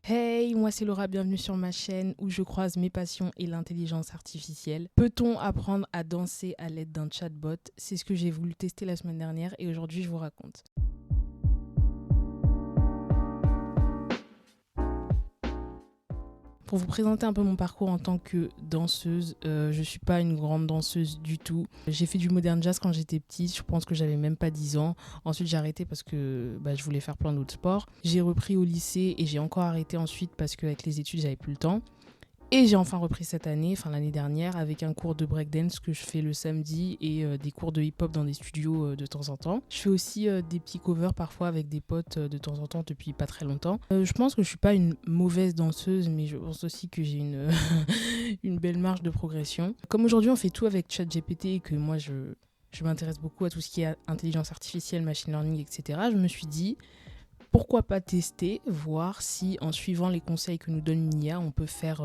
Hey, moi c'est Laura, bienvenue sur ma chaîne où je croise mes passions et l'intelligence artificielle. Peut-on apprendre à danser à l'aide d'un chatbot? C'est ce que j'ai voulu tester la semaine dernière et aujourd'hui je vous raconte. Pour vous présenter un peu mon parcours en tant que danseuse, je suis pas une grande danseuse du tout. J'ai fait du modern jazz quand j'étais petite, je pense que j'avais même pas 10 ans. Ensuite j'ai arrêté parce que je voulais faire plein d'autres sports. J'ai repris au lycée et j'ai encore arrêté ensuite parce qu'avec les études j'avais plus le temps. Et j'ai enfin repris cette année, enfin l'année dernière, avec un cours de breakdance que je fais le samedi et des cours de hip-hop dans des studios de temps en temps. Je fais aussi des petits covers parfois avec des potes de temps en temps depuis pas très longtemps. Je pense que je suis pas une mauvaise danseuse, mais je pense aussi que j'ai une, une belle marge de progression. Comme aujourd'hui on fait tout avec ChatGPT et que moi je m'intéresse beaucoup à tout ce qui est intelligence artificielle, machine learning, etc., je me suis dit pourquoi pas tester, voir si en suivant les conseils que nous donne une IA, on peut faire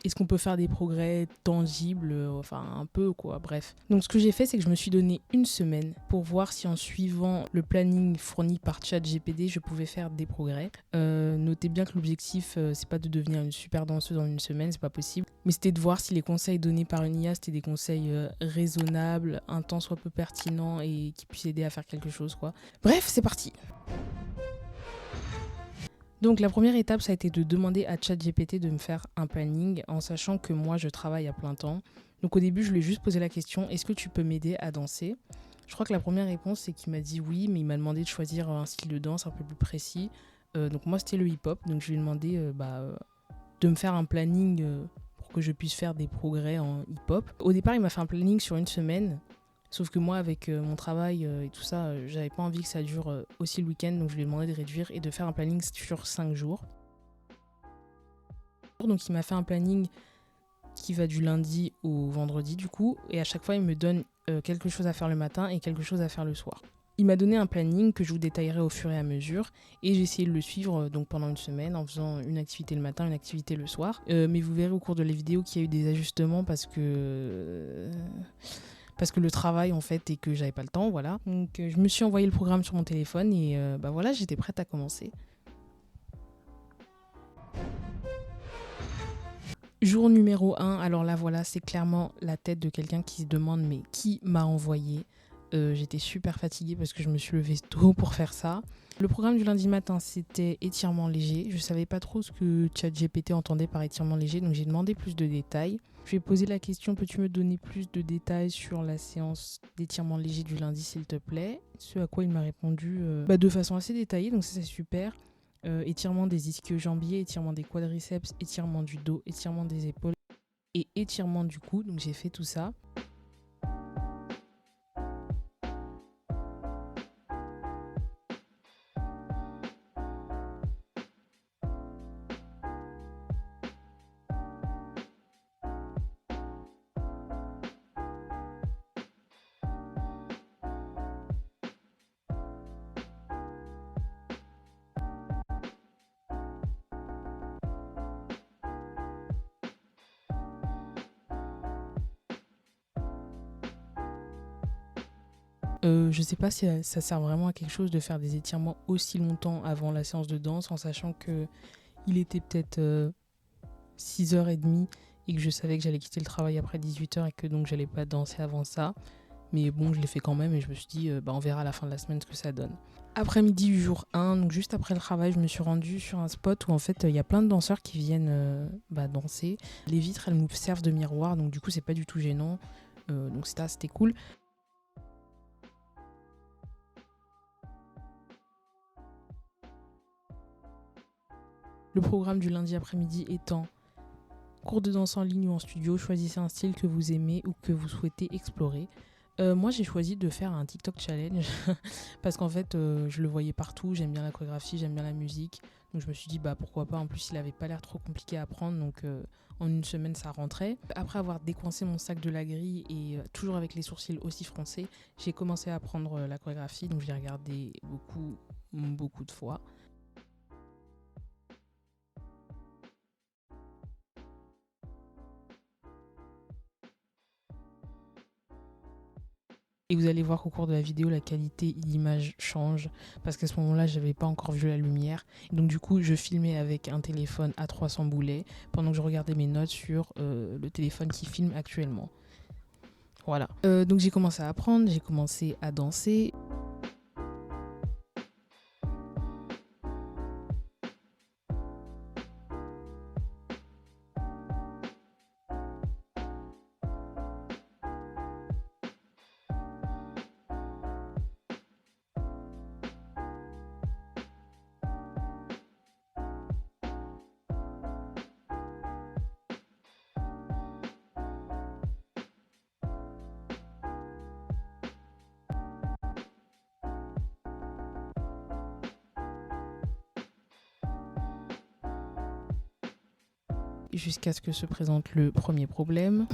est-ce qu'on peut faire des progrès tangibles, enfin un peu quoi, bref. Donc ce que j'ai fait, c'est que je me suis donné une semaine pour voir si en suivant le planning fourni par ChatGPT, je pouvais faire des progrès. Notez bien que l'objectif, c'est pas de devenir une super danseuse en une semaine, c'est pas possible. Mais c'était de voir si les conseils donnés par une IA, c'était des conseils raisonnables, un tant soit peu pertinents et qui puissent aider à faire quelque chose quoi. Bref, c'est parti. Donc la première étape, ça a été de demander à ChatGPT de me faire un planning en sachant que moi, je travaille à plein temps. Donc au début, je lui ai juste posé la question, est-ce que tu peux m'aider à danser? Je crois que la première réponse, c'est qu'il m'a dit oui, mais il m'a demandé de choisir un style de danse un peu plus précis. Donc moi, c'était le hip-hop, donc je lui ai demandé de me faire un planning pour que je puisse faire des progrès en hip-hop. Au départ, il m'a fait un planning sur une semaine. Sauf que moi, avec mon travail et tout ça, j'avais pas envie que ça dure aussi le week-end, donc je lui ai demandé de réduire et de faire un planning sur 5 jours. Donc il m'a fait un planning qui va du lundi au vendredi du coup, et à chaque fois il me donne quelque chose à faire le matin et quelque chose à faire le soir. Il m'a donné un planning que je vous détaillerai au fur et à mesure et j'ai essayé de le suivre donc pendant une semaine en faisant une activité le matin, une activité le soir. Mais vous verrez au cours de la vidéo qu'il y a eu des ajustements parce que le travail en fait et que j'avais pas le temps, voilà. Donc je me suis envoyé le programme sur mon téléphone et voilà, j'étais prête à commencer. Jour numéro 1, alors là voilà, c'est clairement la tête de quelqu'un qui se demande mais qui m'a envoyé. J'étais super fatiguée parce que je me suis levée tôt pour faire ça. Le programme du lundi matin, c'était étirement léger. Je savais pas trop ce que ChatGPT entendait par étirement léger, donc j'ai demandé plus de détails. Je lui ai posé la question, peux-tu me donner plus de détails sur la séance d'étirement léger du lundi, s'il te plaît? Ce à quoi il m'a répondu de façon assez détaillée, donc ça c'est super. Étirement des ischio-jambiers, étirement des quadriceps, étirement du dos, étirement des épaules et étirement du cou. Donc j'ai fait tout ça. Je sais pas si ça sert vraiment à quelque chose de faire des étirements aussi longtemps avant la séance de danse en sachant que il était peut-être 6h30 et que je savais que j'allais quitter le travail après 18h et que donc j'allais pas danser avant ça. Mais bon, je l'ai fait quand même et je me suis dit, on verra à la fin de la semaine ce que ça donne. Après-midi du jour 1, donc juste après le travail, je me suis rendue sur un spot où en fait il y a plein de danseurs qui viennent danser. Les vitres, elles nous servent de miroir, donc du coup c'est pas du tout gênant. Donc c'était cool. Le programme du lundi après-midi étant cours de danse en ligne ou en studio, choisissez un style que vous aimez ou que vous souhaitez explorer. Moi j'ai choisi de faire un TikTok challenge parce qu'en fait je le voyais partout, j'aime bien la chorégraphie, j'aime bien la musique, donc je me suis dit pourquoi pas, en plus il avait pas l'air trop compliqué à apprendre, donc en une semaine ça rentrait. Après avoir décoincé mon sac de la grille et toujours avec les sourcils aussi froncés, j'ai commencé à apprendre la chorégraphie, donc je l'ai regardé beaucoup de fois. Et vous allez voir qu'au cours de la vidéo, la qualité de l'image change parce qu'à ce moment-là, je n'avais pas encore vu la lumière. Donc du coup, je filmais avec un téléphone à 300 boulets pendant que je regardais mes notes sur le téléphone qui filme actuellement. Voilà. Donc j'ai commencé à apprendre, j'ai commencé à danser. Jusqu'à ce que se présente le premier problème.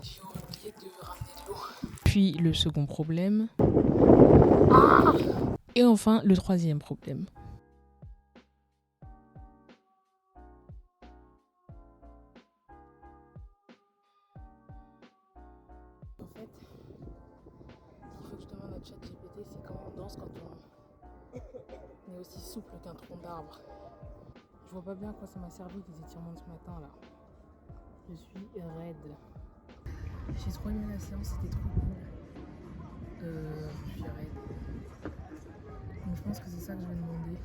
J'ai oublié de ramener de l'eau. Puis le second problème. Et enfin le troisième problème. En fait, ce qu'il faut que je demande à ChatGPT, c'est comment on danse quand on est aussi souple qu'un tronc d'arbre. Je vois pas bien à quoi ça m'a servi les étirements de ce matin là. Je suis raide. J'ai trop aimé la séance, c'était trop cool. Je suis raide. Donc je pense que c'est ça que je vais demander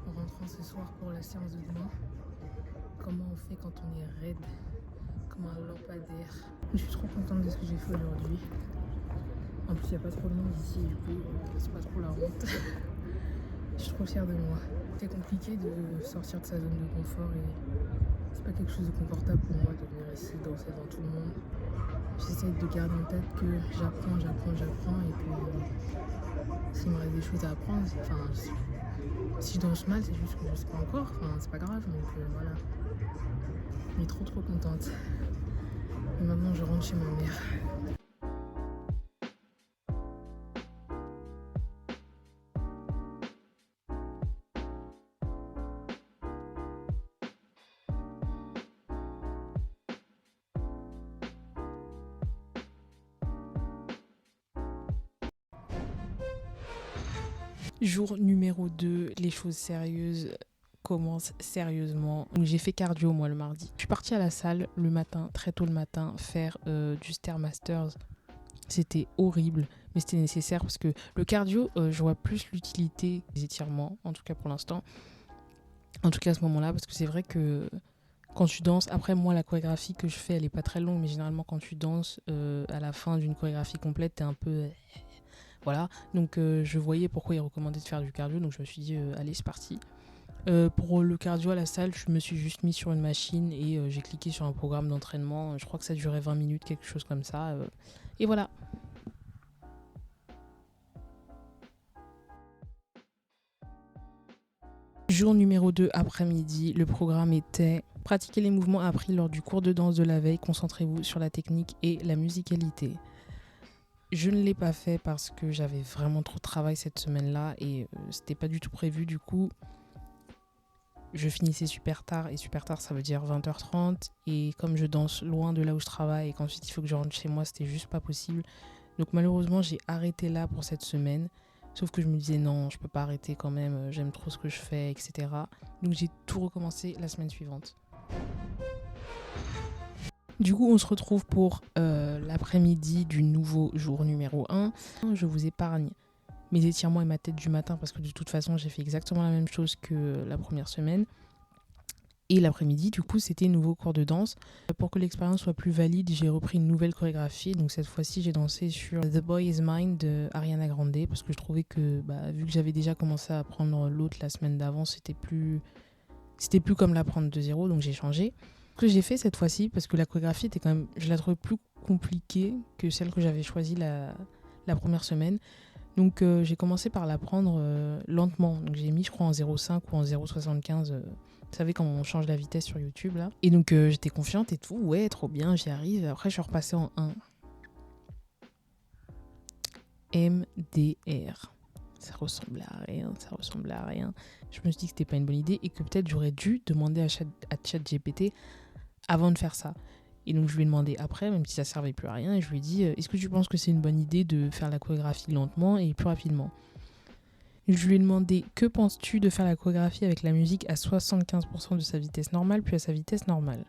en rentrant ce soir pour la séance de demain. Comment on fait quand on est raide, comme un lampadaire. Je suis trop contente de ce que j'ai fait aujourd'hui. En plus il n'y a pas trop de monde ici, du coup c'est pas trop la honte. Je suis trop fière de moi. C'est compliqué de sortir de sa zone de confort et c'est pas quelque chose de confortable pour moi de venir ici danser devant tout le monde. J'essaie de garder en tête que j'apprends et que s'il me reste des choses à apprendre, si je danse mal, c'est juste que je sais pas encore, c'est pas grave, donc voilà. Je suis trop contente. Et maintenant je rentre chez ma mère. Jour numéro 2, les choses sérieuses commencent sérieusement. Donc j'ai fait cardio moi le mardi. Je suis partie à la salle le matin, très tôt le matin, faire du Stairmasters. C'était horrible, mais c'était nécessaire parce que le cardio, je vois plus l'utilité des étirements, en tout cas pour l'instant. En tout cas à ce moment-là, parce que c'est vrai que quand tu danses, après moi la chorégraphie que je fais, elle est pas très longue, mais généralement quand tu danses, à la fin d'une chorégraphie complète, t'es un peu... Voilà, donc je voyais pourquoi il recommandait de faire du cardio, donc je me suis dit, allez c'est parti. Pour le cardio à la salle, je me suis juste mis sur une machine et j'ai cliqué sur un programme d'entraînement. Je crois que ça durait 20 minutes, quelque chose comme ça. Et voilà. Jour numéro 2, après-midi, le programme était pratiquer les mouvements appris lors du cours de danse de la veille. Concentrez-vous sur la technique et la musicalité. Je ne l'ai pas fait parce que j'avais vraiment trop de travail cette semaine-là et c'était pas du tout prévu. Du coup, je finissais super tard et super tard ça veut dire 20h30 et comme je danse loin de là où je travaille et qu'ensuite il faut que je rentre chez moi, c'était juste pas possible. Donc malheureusement j'ai arrêté là pour cette semaine, sauf que je me disais non je peux pas arrêter quand même, j'aime trop ce que je fais, etc. Donc j'ai tout recommencé la semaine suivante. Du coup on se retrouve pour l'après-midi du nouveau jour numéro 1. Je vous épargne mes étirements et ma tête du matin parce que de toute façon j'ai fait exactement la même chose que la première semaine. Et l'après-midi, du coup, c'était nouveau cours de danse. Pour que l'expérience soit plus valide, j'ai repris une nouvelle chorégraphie. Donc cette fois-ci, j'ai dansé sur The Boy Is Mine de Ariana Grande parce que je trouvais que, vu que j'avais déjà commencé à apprendre l'autre la semaine d'avant, c'était plus comme l'apprendre de zéro, donc j'ai changé. Ce que j'ai fait cette fois-ci, parce que la chorégraphie était quand même, je la trouvais plus compliquée que celle que j'avais choisie la première semaine. Donc j'ai commencé par l'apprendre lentement. Donc j'ai mis, je crois, en 0,5 ou en 0,75. Vous savez quand on change la vitesse sur YouTube là. Et donc j'étais confiante et tout, ouais trop bien, j'y arrive. Après je suis repassée en 1. MDR. Ça ressemble à rien. Je me suis dit que c'était pas une bonne idée et que peut-être j'aurais dû demander à ChatGPT avant de faire ça. Et donc je lui ai demandé après, même si ça servait plus à rien, et je lui ai dit est-ce que tu penses que c'est une bonne idée de faire la chorégraphie lentement et plus rapidement? Je lui ai demandé que penses-tu de faire la chorégraphie avec la musique à 75% de sa vitesse normale puis à sa vitesse normale?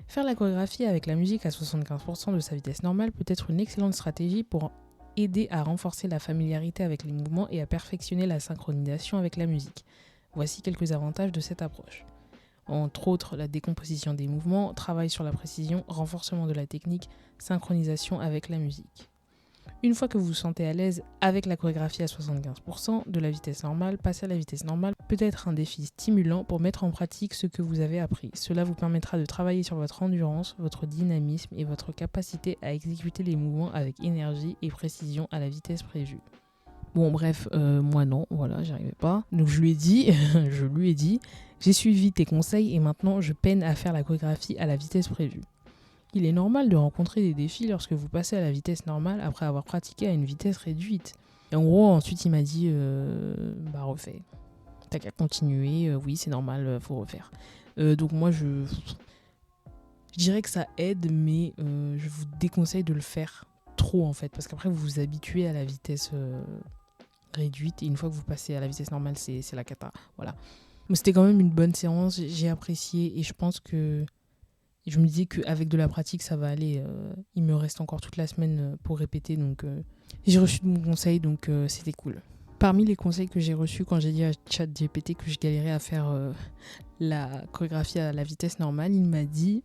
Faire la chorégraphie avec la musique à 75% de sa vitesse normale peut être une excellente stratégie pour aider à renforcer la familiarité avec les mouvements et à perfectionner la synchronisation avec la musique. Voici quelques avantages de cette approche. Entre autres, la décomposition des mouvements, travail sur la précision, renforcement de la technique, synchronisation avec la musique. Une fois que vous vous sentez à l'aise avec la chorégraphie à 75% de la vitesse normale, passer à la vitesse normale peut être un défi stimulant pour mettre en pratique ce que vous avez appris. Cela vous permettra de travailler sur votre endurance, votre dynamisme et votre capacité à exécuter les mouvements avec énergie et précision à la vitesse prévue. Bon bref, moi non, voilà, j'y arrivais pas. Donc je lui ai dit, j'ai suivi tes conseils et maintenant je peine à faire la chorégraphie à la vitesse prévue. Il est normal de rencontrer des défis lorsque vous passez à la vitesse normale après avoir pratiqué à une vitesse réduite. Et en gros, ensuite, il m'a dit refais. T'as qu'à continuer, oui, c'est normal, faut refaire. Donc moi, je dirais que ça aide, mais je vous déconseille de le faire trop en fait, parce qu'après, vous vous habituez à la vitesse réduite et une fois que vous passez à la vitesse normale, c'est la cata. Voilà. Mais c'était quand même une bonne séance, j'ai apprécié et je pense que je me disais qu'avec de la pratique, ça va aller. Il me reste encore toute la semaine pour répéter. Donc, j'ai reçu de bons conseils, donc c'était cool. Parmi les conseils que j'ai reçus quand j'ai dit à ChatGPT que je galérais à faire la chorégraphie à la vitesse normale, il m'a dit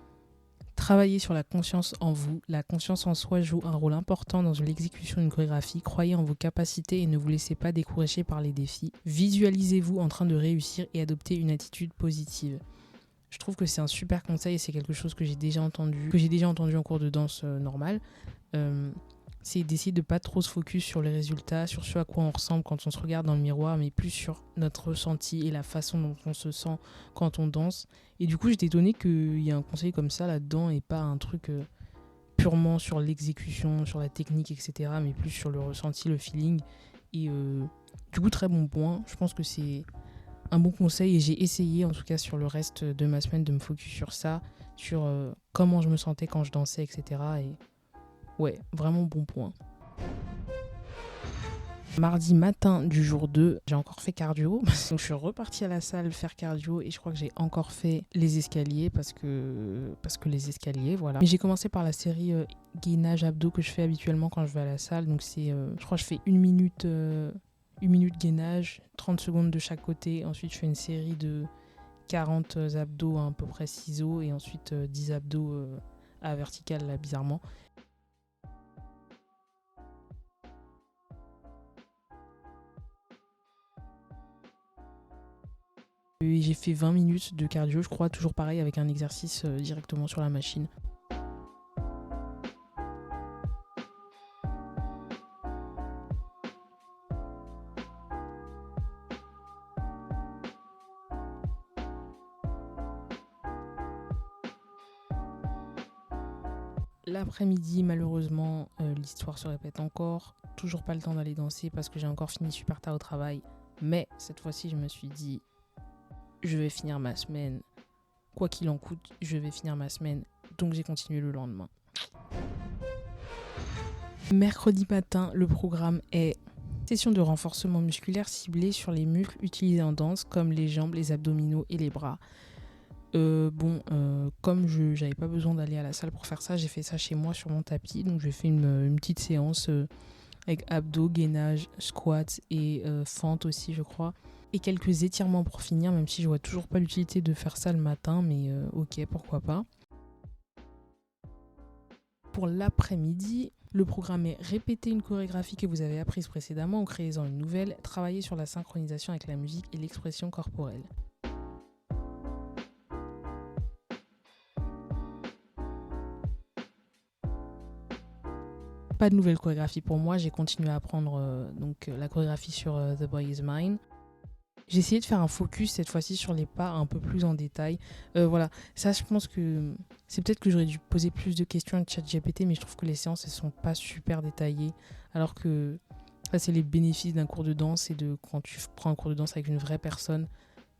« Travaillez sur la confiance en vous. La confiance en soi joue un rôle important dans l'exécution d'une chorégraphie. Croyez en vos capacités et ne vous laissez pas décourager par les défis. Visualisez-vous en train de réussir et adoptez une attitude positive. » Je trouve que c'est un super conseil et c'est quelque chose que j'ai déjà entendu en cours de danse normale. C'est d'essayer de ne pas trop se focus sur les résultats, sur ce à quoi on ressemble quand on se regarde dans le miroir, mais plus sur notre ressenti et la façon dont on se sent quand on danse. Et du coup, j'étais étonnée qu'il y ait un conseil comme ça là-dedans et pas un truc purement sur l'exécution, sur la technique, etc., mais plus sur le ressenti, le feeling. Et du coup, très bon point. Je pense que c'est un bon conseil et j'ai essayé en tout cas sur le reste de ma semaine de me focus sur ça, sur comment je me sentais quand je dansais, etc. Et ouais, vraiment bon point. Mardi matin du jour 2, j'ai encore fait cardio. Donc je suis repartie à la salle faire cardio et je crois que j'ai encore fait les escaliers parce que les escaliers, voilà. Mais j'ai commencé par la série gainage abdos que je fais habituellement quand je vais à la salle. Donc c'est, je crois que je fais une minute gainage, 30 secondes de chaque côté. Ensuite, je fais une série de 40 abdos à peu près ciseaux et ensuite 10 abdos à verticale, là, bizarrement. Et j'ai fait 20 minutes de cardio, je crois, toujours pareil avec un exercice directement sur la machine. L'après-midi, malheureusement, l'histoire se répète encore. Toujours pas le temps d'aller danser parce que j'ai encore fini super tard au travail. Mais cette fois-ci, je me suis dit, je vais finir ma semaine. Quoi qu'il en coûte, je vais finir ma semaine. Donc j'ai continué le lendemain. Mercredi matin, le programme est session de renforcement musculaire ciblée sur les muscles utilisés en danse comme les jambes, les abdominaux et les bras. Comme je n'avais pas besoin d'aller à la salle pour faire ça, j'ai fait ça chez moi sur mon tapis. Donc j'ai fait une petite séance avec abdos, gainage, squats et fente aussi, je crois. Et quelques étirements pour finir, même si je vois toujours pas l'utilité de faire ça le matin, mais ok, pourquoi pas. Pour l'après-midi, le programme est répéter une chorégraphie que vous avez apprise précédemment en créant une nouvelle, travailler sur la synchronisation avec la musique et l'expression corporelle. Pas de nouvelle chorégraphie pour moi, j'ai continué à apprendre la chorégraphie sur The Boy Is Mine. J'ai essayé de faire un focus cette fois-ci sur les pas un peu plus en détail. Voilà, ça je pense que c'est peut-être que j'aurais dû poser plus de questions à ChatGPT, mais je trouve que les séances elles sont pas super détaillées, alors que ça c'est les bénéfices d'un cours de danse et de quand tu prends un cours de danse avec une vraie personne.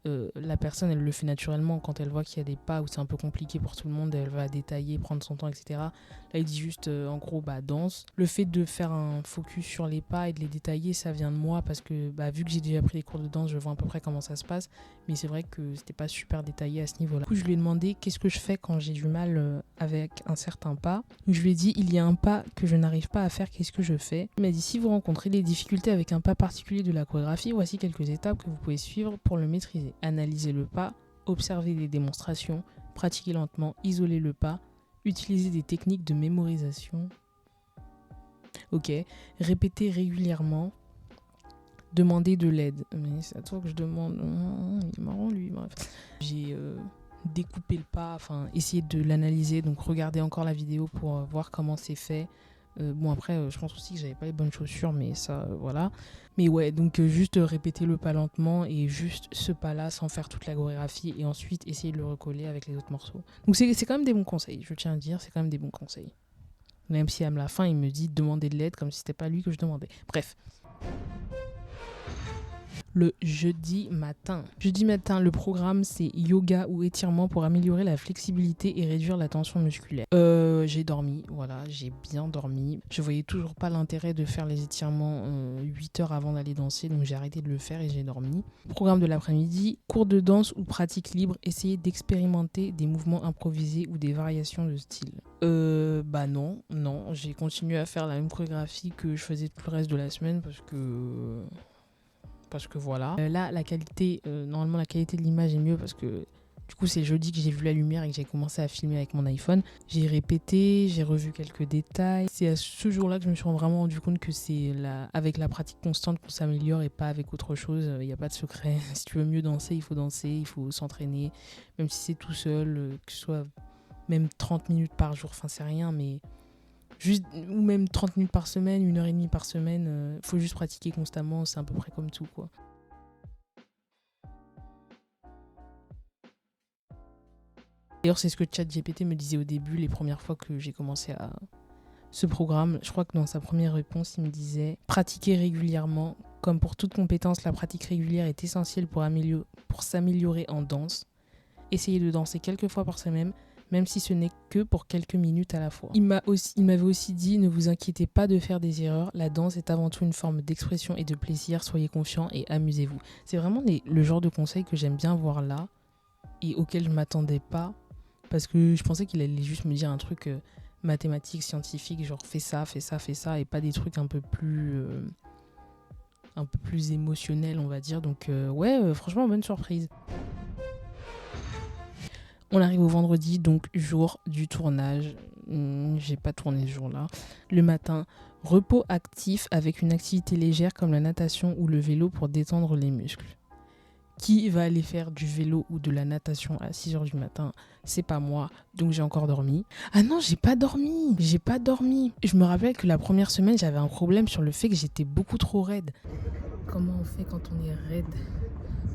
la personne, elle le fait naturellement. Quand elle voit qu'il y a des pas où c'est un peu compliqué pour tout le monde, elle va détailler, prendre son temps, etc. Là, il dit juste, en gros, danse. Le fait de faire un focus sur les pas et de les détailler, ça vient de moi parce que vu que j'ai déjà pris les cours de danse, je vois à peu près comment ça se passe. Mais c'est vrai que c'était pas super détaillé à ce niveau-là. Du coup, je lui ai demandé qu'est-ce que je fais quand j'ai du mal avec un certain pas. Donc, je lui ai dit, il y a un pas que je n'arrive pas à faire, qu'est-ce que je fais? Il m'a dit, si vous rencontrez des difficultés avec un pas particulier de la chorégraphie, voici quelques étapes que vous pouvez suivre pour le maîtriser. Analysez le pas, observez les démonstrations, pratiquez lentement, isolez le pas, utilisez des techniques de mémorisation. Ok, répétez régulièrement, demandez de l'aide. Mais c'est à toi que je demande. Il est marrant lui, bref. J'ai découpé le pas, essayé de l'analyser, donc regardez encore la vidéo pour voir comment c'est fait. Après, je pense aussi que j'avais pas les bonnes chaussures, mais ça, voilà. Mais ouais, donc juste répéter le pas lentement et juste ce pas-là sans faire toute la chorégraphie et ensuite essayer de le recoller avec les autres morceaux. Donc c'est quand même des bons conseils, je tiens à dire, c'est quand même des bons conseils. Même si à la fin, il me dit de demander de l'aide comme si c'était pas lui que je demandais. Bref. Le jeudi matin. Jeudi matin, le programme, c'est yoga ou étirement pour améliorer la flexibilité et réduire la tension musculaire. J'ai dormi, voilà, j'ai bien dormi. Je voyais toujours pas l'intérêt de faire les étirements 8 heures avant d'aller danser, donc j'ai arrêté de le faire et j'ai dormi. Programme de l'après-midi, cours de danse ou pratique libre, essayez d'expérimenter des mouvements improvisés ou des variations de style. Non, j'ai continué à faire la même chorégraphie que je faisais tout le reste de la semaine parce que voilà. Là, la qualité, normalement la qualité de l'image est mieux parce que du coup c'est jeudi que j'ai vu la lumière et que j'ai commencé à filmer avec mon iPhone. J'ai répété, j'ai revu quelques détails. C'est à ce jour-là que je me suis vraiment rendu compte que c'est avec la pratique constante qu'on s'améliore et pas avec autre chose. Il n'y a pas de secret. Si tu veux mieux danser, il faut s'entraîner. Même si c'est tout seul, que ce soit même 30 minutes par jour, c'est rien, mais... ou même 30 minutes par semaine, 1h30 par semaine, faut juste pratiquer constamment, c'est à peu près comme tout, quoi. D'ailleurs, c'est ce que ChatGPT me disait au début, les premières fois que j'ai commencé à ce programme. Je crois que dans sa première réponse, il me disait « Pratiquer régulièrement. Comme pour toute compétence, la pratique régulière est essentielle pour s'améliorer en danse. Essayez de danser quelques fois par semaine, même si ce n'est que pour quelques minutes à la fois. » Il m'avait aussi dit « Ne vous inquiétez pas de faire des erreurs, la danse est avant tout une forme d'expression et de plaisir, soyez confiants et amusez-vous. » C'est vraiment le genre de conseils que j'aime bien voir là et auquel je ne m'attendais pas parce que je pensais qu'il allait juste me dire un truc mathématique, scientifique, genre fais ça et pas des trucs un peu plus émotionnels, on va dire. Donc franchement, bonne surprise. On arrive au vendredi, donc jour du tournage. J'ai pas tourné ce jour-là. Le matin, repos actif avec une activité légère comme la natation ou le vélo pour détendre les muscles. Qui va aller faire du vélo ou de la natation à 6h du matin? C'est pas moi, donc j'ai encore dormi. Ah non, j'ai pas dormi. Je me rappelle que la première semaine, j'avais un problème sur le fait que j'étais beaucoup trop raide. Comment on fait quand on est raide?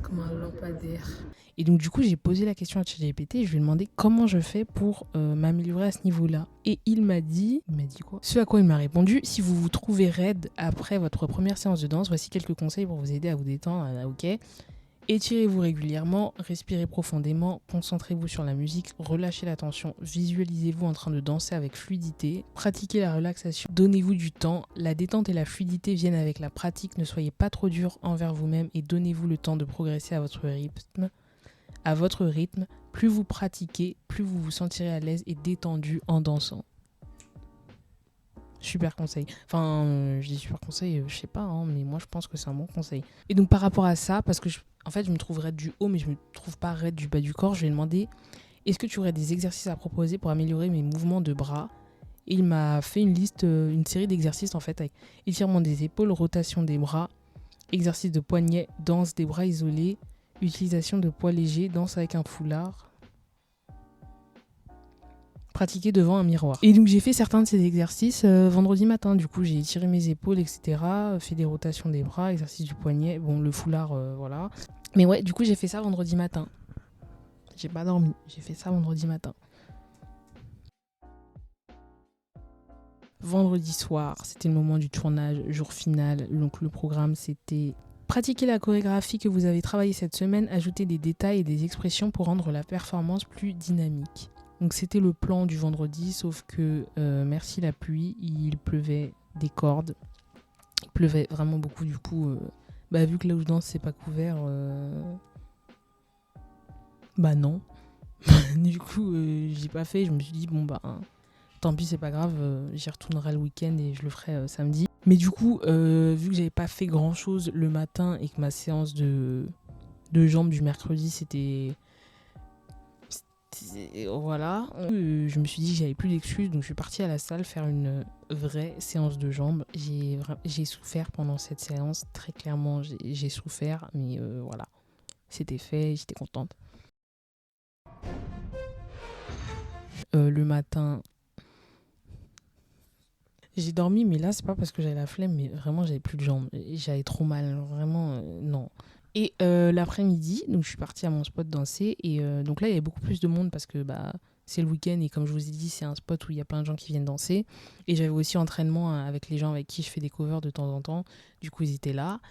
Comme un lampadaire. Et donc du coup j'ai posé la question à ChatGPT et je lui ai demandé comment je fais pour m'améliorer à ce niveau-là. Et il m'a dit quoi? Ce à quoi il m'a répondu: si vous vous trouvez raide après votre première séance de danse, voici quelques conseils pour vous aider à vous détendre. Ok. Étirez-vous régulièrement, respirez profondément, concentrez-vous sur la musique, relâchez la tension, visualisez-vous en train de danser avec fluidité, pratiquez la relaxation, donnez-vous du temps, la détente et la fluidité viennent avec la pratique, ne soyez pas trop dur envers vous-même et donnez-vous le temps de progresser à votre rythme. Plus vous pratiquez, plus vous vous sentirez à l'aise et détendu en dansant. Super conseil. Je dis super conseil, je sais pas, mais moi je pense que c'est un bon conseil. Et donc par rapport à ça, parce que je me trouve raide du haut, mais je me trouve pas raide du bas du corps, je lui ai demandé est-ce que tu aurais des exercices à proposer pour améliorer mes mouvements de bras? Et il m'a fait une série d'exercices en fait avec étirement des épaules, rotation des bras, exercice de poignets, danse des bras isolés, utilisation de poids légers, danse avec un foulard. Pratiquer devant un miroir. Et donc j'ai fait certains de ces exercices vendredi matin. Du coup j'ai étiré mes épaules, etc. Fait des rotations des bras, exercice du poignet, le foulard, voilà. Mais ouais, du coup j'ai fait ça vendredi matin. J'ai pas dormi, j'ai fait ça vendredi matin. Vendredi soir, c'était le moment du tournage, jour final. Donc le programme c'était Pratiquez la chorégraphie que vous avez travaillée cette semaine, ajoutez des détails et des expressions pour rendre la performance plus dynamique. Donc c'était le plan du vendredi, sauf que merci la pluie, il pleuvait des cordes. Il pleuvait vraiment beaucoup, du coup, vu que là où je danse c'est pas couvert, non. Du coup, j'ai pas fait, je me suis dit tant pis, c'est pas grave, j'y retournerai le week-end et je le ferai samedi. Mais du coup, vu que j'avais pas fait grand chose le matin et que ma séance de jambes du mercredi voilà, je me suis dit que j'avais plus d'excuses, donc je suis partie à la salle faire une vraie séance de jambes. J'ai souffert pendant cette séance, très clairement j'ai souffert, mais voilà, c'était fait, j'étais contente. Le matin, j'ai dormi, mais là c'est pas parce que j'avais la flemme, mais vraiment j'avais plus de jambes, j'avais trop mal, vraiment non. Et l'après-midi, donc je suis partie à mon spot danser, et donc là il y avait beaucoup plus de monde parce que c'est le week-end, et comme je vous ai dit, c'est un spot où il y a plein de gens qui viennent danser. Et j'avais aussi entraînement avec les gens avec qui je fais des covers de temps en temps, du coup ils étaient là.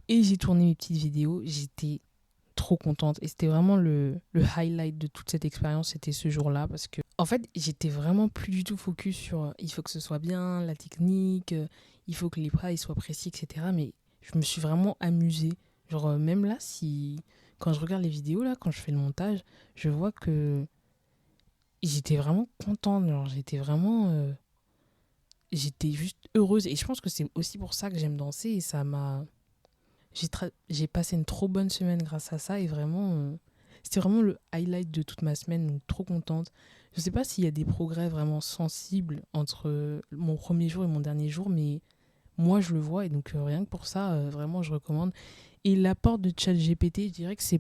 Et j'ai tourné mes petites vidéos, j'étais trop contente. Et c'était vraiment le highlight de toute cette expérience, c'était ce jour-là, parce que en fait j'étais vraiment plus du tout focus sur il faut que ce soit bien, la technique, il faut que les pas ils soient précis, etc. Mais je me suis vraiment amusée. Genre même là, quand je regarde les vidéos, là, quand je fais le montage, je vois que j'étais vraiment contente. Genre j'étais juste heureuse. Et je pense que c'est aussi pour ça que j'aime danser, et ça m'a... J'ai passé une trop bonne semaine grâce à ça, et vraiment, c'était vraiment le highlight de toute ma semaine, donc trop contente. Je sais pas s'il y a des progrès vraiment sensibles entre mon premier jour et mon dernier jour, mais moi je le vois, et donc rien que pour ça, vraiment je recommande. Et l'apport de ChatGPT, je dirais que ce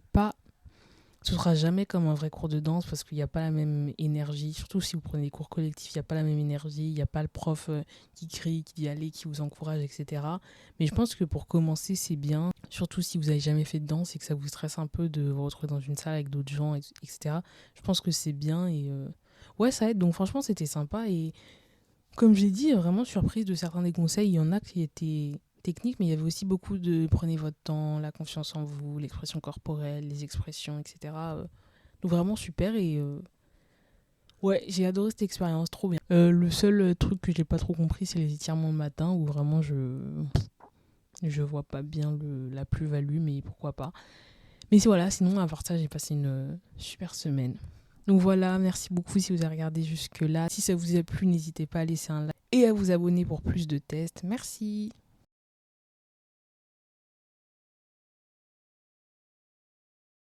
sera jamais comme un vrai cours de danse, parce qu'il n'y a pas la même énergie. Surtout si vous prenez des cours collectifs, il n'y a pas la même énergie. Il n'y a pas le prof qui crie, qui dit allez, qui vous encourage, etc. Mais je pense que pour commencer, c'est bien. Surtout si vous n'avez jamais fait de danse et que ça vous stresse un peu de vous retrouver dans une salle avec d'autres gens, etc. Je pense que c'est bien, et ouais, ça aide. Donc franchement, c'était sympa. Et comme j'ai dit, vraiment surprise de certains des conseils. Il y en a qui étaient techniques, mais il y avait aussi beaucoup de prenez votre temps, la confiance en vous, l'expression corporelle, les expressions, etc. Donc vraiment super, et ouais, j'ai adoré cette expérience, trop bien. Le seul truc que j'ai pas trop compris, c'est les étirements le matin, où vraiment je vois pas bien la plus-value, mais pourquoi pas. Mais voilà, sinon à part ça, j'ai passé une super semaine. Donc voilà, merci beaucoup si vous avez regardé jusque là. Si ça vous a plu, n'hésitez pas à laisser un like et à vous abonner pour plus de tests. Merci.